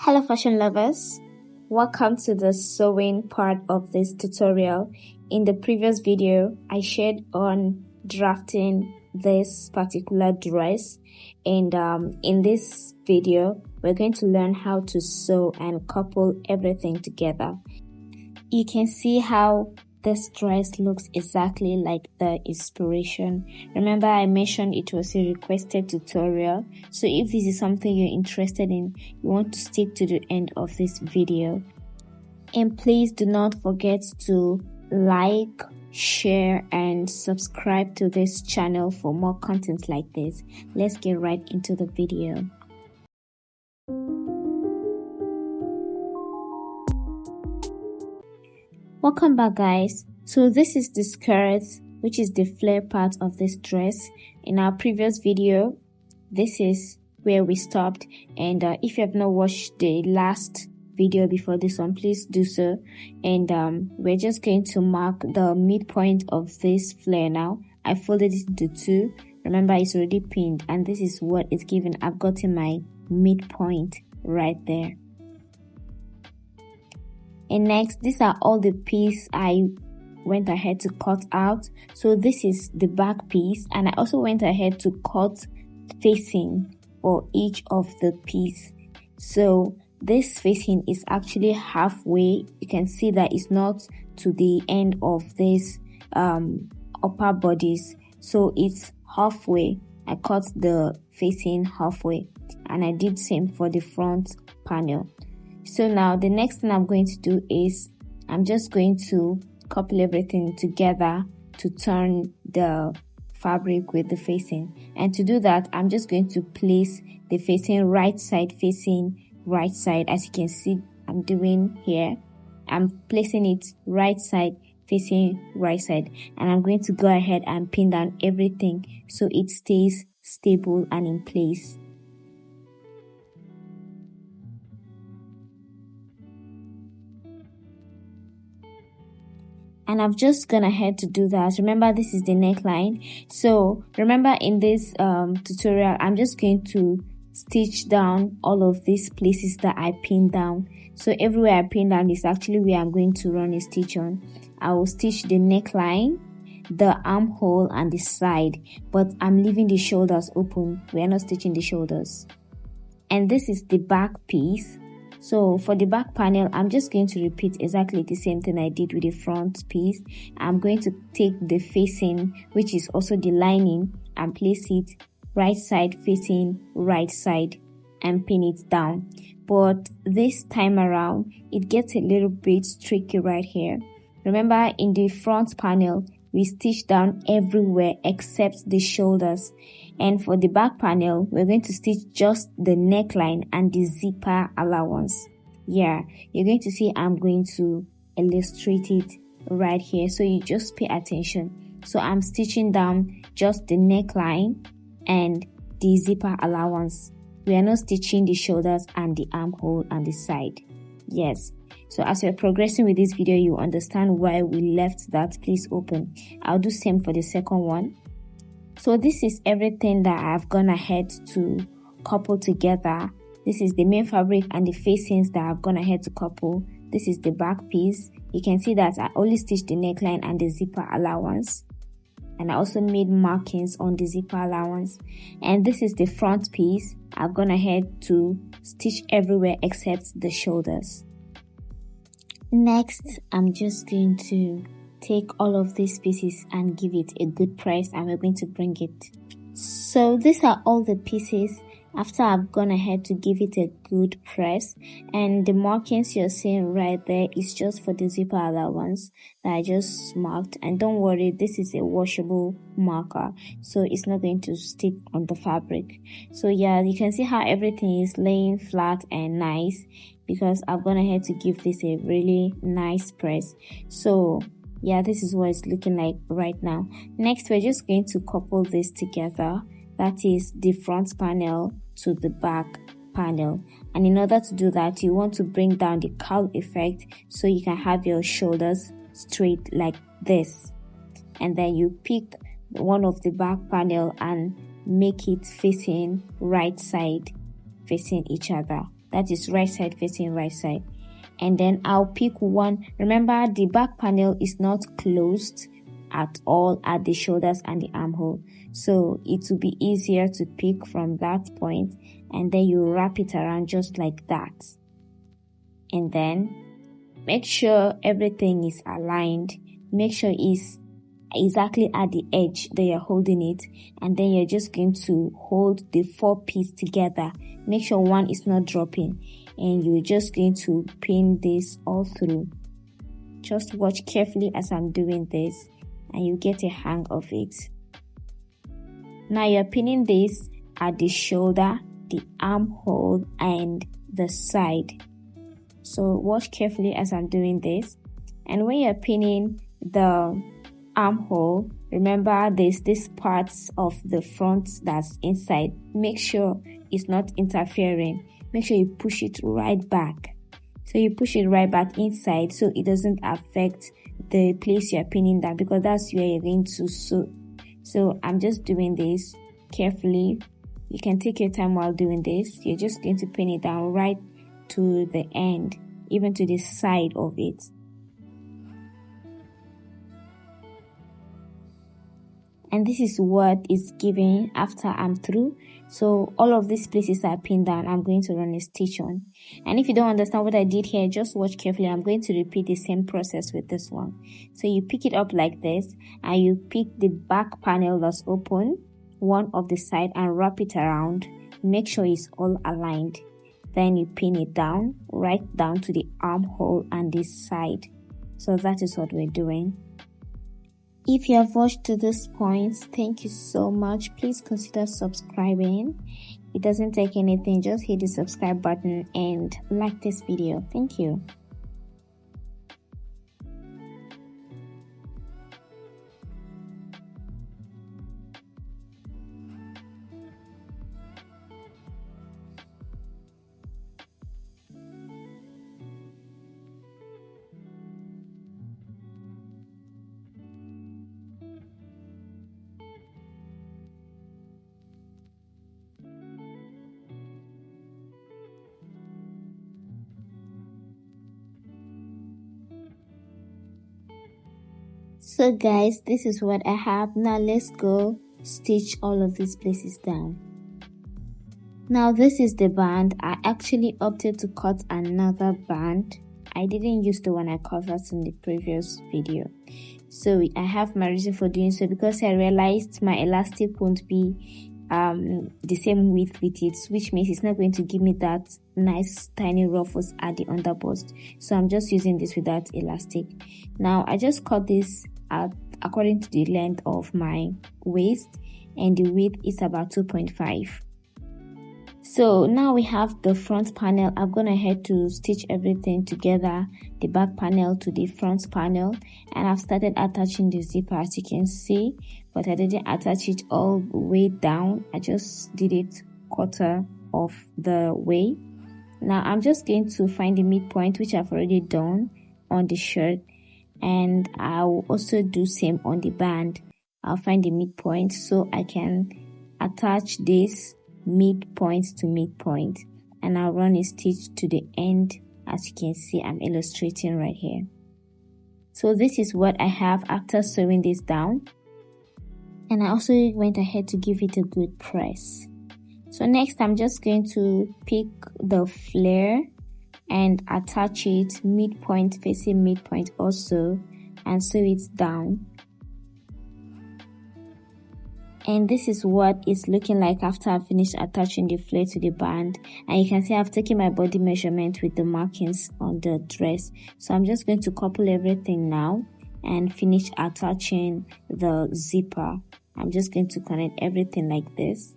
Hello fashion lovers, welcome to the sewing part of this tutorial. In the previous video, I shared on drafting this particular dress, and in this video, we're going to learn how to sew and couple everything together. You can see how this dress looks exactly like the inspiration. Remember, I mentioned it was a requested tutorial, so if this is something you're interested in, you want to stick to the end of this video. And please do not forget to like, share and subscribe to this channel for more content like this. Let's get right into the video. Welcome back, guys. So this is the skirt, which is the flare part of this dress. In our previous video, this is where we stopped, and if you have not watched the last video before this one, please do so. And we're just going to mark the midpoint of this flare now. I folded it into two. Remember, it's already pinned, and this is what it's given. I've gotten my midpoint right there. And next, these are all the pieces I went ahead to cut out. So this is the back piece, and I also went ahead to cut facing for each of the piece. So this facing is actually halfway. You can see that it's not to the end of this upper bodice, so it's halfway. I cut the facing halfway, and I did same for the front panel. So now the next thing I'm going to do is I'm just going to couple everything together to turn the fabric with the facing. And to do that, I'm just going to place the facing right side facing right side. As you can see, I'm doing here. I'm placing it right side facing right side. And I'm going to go ahead and pin down everything so it stays stable and in place. And I've just gone ahead to do that. Remember, this is the neckline. So remember, in this tutorial, I'm just going to stitch down all of these places that I pinned down. So everywhere I pinned down is actually where I'm going to run a stitch on. I will stitch the neckline, the armhole and the side, but I'm leaving the shoulders open. We are not stitching the shoulders. And this is the back piece. So for the back panel, I'm just going to repeat exactly the same thing I did with the front piece. I'm going to take the facing, which is also the lining, and place it right side facing right side and pin it down. But this time around, it gets a little bit tricky right here. Remember, in the front panel, we stitch down everywhere except the shoulders. And for the back panel, we're going to stitch just the neckline and the zipper allowance. Yeah, you're going to see I'm going to illustrate it right here, so you just pay attention. So I'm stitching down just the neckline and the zipper allowance. We are not stitching the shoulders and the armhole and the side. Yes. So as we're progressing with this video, you understand why we left that place open. I'll do same for the second one. So this is everything that I've gone ahead to couple together. This is the main fabric and the facings that I've gone ahead to couple. This is the back piece. You can see that I only stitched the neckline and the zipper allowance. And I also made markings on the zipper allowance. And this is the front piece. I've gone ahead to stitch everywhere except the shoulders. Next, I'm just going to take all of these pieces and give it a good press, and we're going to bring it. So these are all the pieces after I've gone ahead to give it a good press, and the markings you're seeing right there is just for the zipper allowance that I just marked. And don't worry, this is a washable marker, so it's not going to stick on the fabric. So yeah, you can see how everything is laying flat and nice because I've gone ahead to give this a really nice press. So yeah, this is what it's looking like right now. Next, we're just going to couple this together. That is the front panel to the back panel. And in order to do that, you want to bring down the cowl effect so you can have your shoulders straight like this. And then you pick one of the back panel and make it facing right side, facing each other. that is right side facing right side. And then I'll pick one. Remember, the back panel is not closed at all at the shoulders and the armhole, so it will be easier to pick from that point, and then you wrap it around just like that. And then make sure everything is aligned. Make sure it's exactly at the edge that you're holding it, and then you're just going to hold the 4 pieces together. Make sure one is not dropping, and you're just going to pin this all through. Just watch carefully as I'm doing this, and you get a hang of it. Now you're pinning this at the shoulder, the armhole, and the side. So watch carefully as I'm doing this. And when you're pinning the armhole, remember there's this parts of the front that's inside. Make sure it's not interfering. Make sure you push it right back. So you push it right back inside so it doesn't affect the place you're pinning down, because that's where you're going to sew. So I'm just doing this carefully. You can take your time while doing this. You're just going to pin it down right to the end, even to the side of it. And this is what is given after I'm through. So all of these places are pinned down. I'm going to run a stitch on. And if you don't understand what I did here, just watch carefully. I'm going to repeat the same process with this one. So you pick it up like this, and you pick the back panel that's open, one of the side, and wrap it around. Make sure it's all aligned. Then you pin it down, right down to the armhole and this side. So that is what we're doing. If you have watched to this point, thank you so much. Please consider subscribing. It doesn't take anything. Just hit the subscribe button and like this video. Thank you. So guys, this is what I have. Now let's go stitch all of these places down. Now this is the band. I actually opted to cut another band. I didn't use the one I covered in the previous video. So I have my reason for doing so, because I realized my elastic won't be the same width with it, which means it's not going to give me that nice tiny ruffles at the underbust. So I'm just using this without elastic. Now I just cut this according to the length of my waist, and the width is about 2.5. So now we have the front panel. I'm gonna head to stitch everything together, the back panel to the front panel, and I've started attaching the zipper, as you can see, but I didn't attach it all the way down. I just did it quarter of the way. Now I'm just going to find the midpoint, which I've already done on the shirt, and I'll also do same on the band. I'll find the midpoint so I can attach this midpoint to midpoint, and I'll run a stitch to the end, as you can see I'm illustrating right here. So this is what I have after sewing this down, and I also went ahead to give it a good press. So next I'm just going to pick the flare and attach it midpoint facing midpoint also, and sew it down. And this is what it's looking like after I finished attaching the flare to the band. And you can see I've taken my body measurement with the markings on the dress. So I'm just going to couple everything now and finish attaching the zipper. I'm just going to connect everything like this.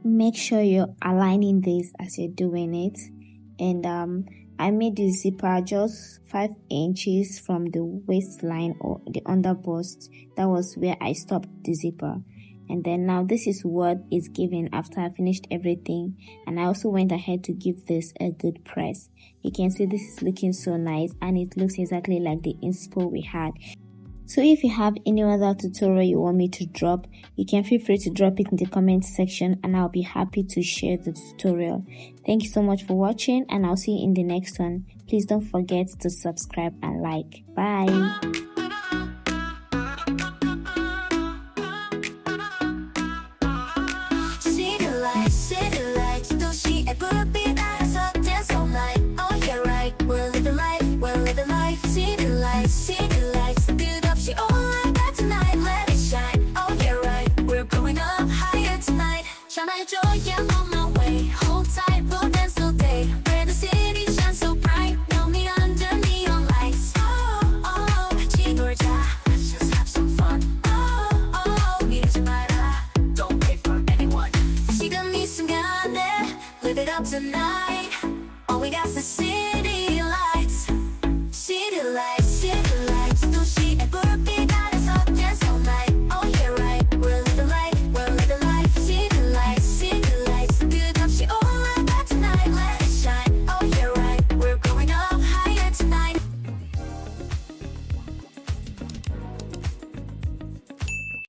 Make sure you're aligning this as you're doing it. And I made the zipper just 5 inches from the waistline or the underbust. That was where I stopped the zipper. And then now this is what is given after I finished everything. And I also went ahead to give this a good press. You can see this is looking so nice, and it looks exactly like the inspo we had. So if you have any other tutorial you want me to drop, you can feel free to drop it in the comment section and I'll be happy to share the tutorial. Thank you so much for watching and I'll see you in the next one. Please don't forget to subscribe and like. Bye. Joy, I'm on my way. Hold tight, we'll dance all day. Where the city shines so bright. Know me under neon lights. Oh, oh, Georgia, let's just have some fun. Oh, oh, don't wait for anyone. 지금 이 순간에 live it up tonight. All we got's the city lights. City lights.